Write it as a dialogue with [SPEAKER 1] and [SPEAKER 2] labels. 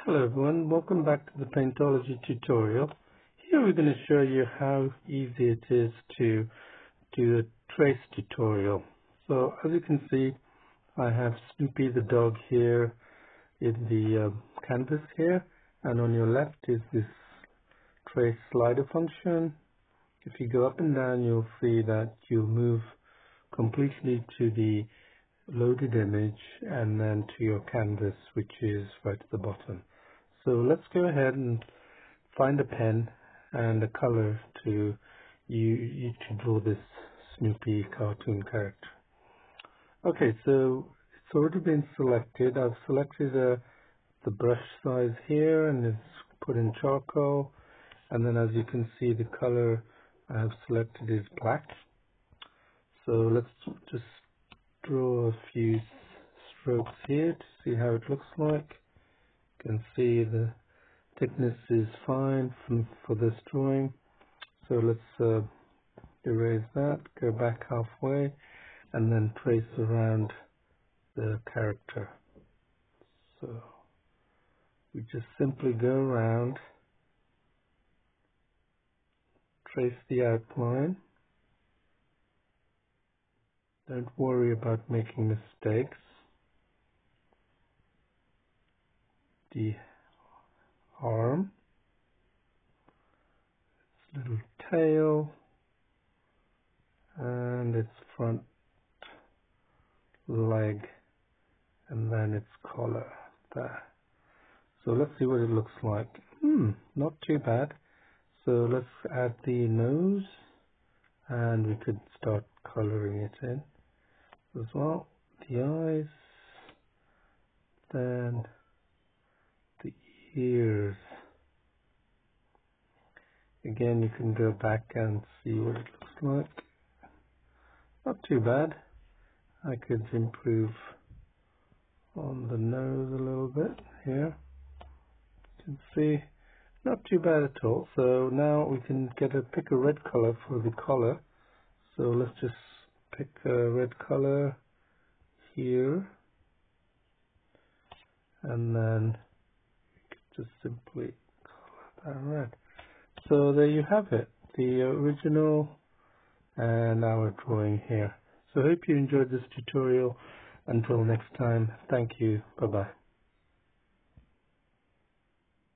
[SPEAKER 1] Hello everyone, welcome back to the Paintology tutorial. Here we're going to show you how easy it is to do a trace tutorial. So as you can see, I have Snoopy the dog here in the canvas here, and on your left is this trace slider function. If you go up and down, you'll see that you'll move completely to the loaded image and then to your canvas, which is right at the bottom. So let's go ahead and find a pen and a color to you to draw this Snoopy cartoon character. Okay, so it's already been selected. I've selected the brush size here and it's put in charcoal, and then as you can see the color I have selected is black. So let's just draw a few strokes here to see how it looks like. You can see the thickness is fine for this drawing. So let's erase that, go back halfway, and then trace around the character. So we just simply go around, trace the outline. Don't worry about making mistakes. The arm, its little tail, and its front leg, and then its collar there. So let's see what it looks like. Not too bad. So let's add the nose, and we could start coloring it in as well. The eyes, then the ears. Again, you can go back and see what it looks like. Not too bad. I could improve on the nose a little bit here. You can see, not too bad at all. So now we can pick a red color for the collar. So let's just pick a red color here, and then we could just simply color that red. So there you have it, the original and our drawing here. So I hope you enjoyed this tutorial. Until next time, thank you. Bye bye.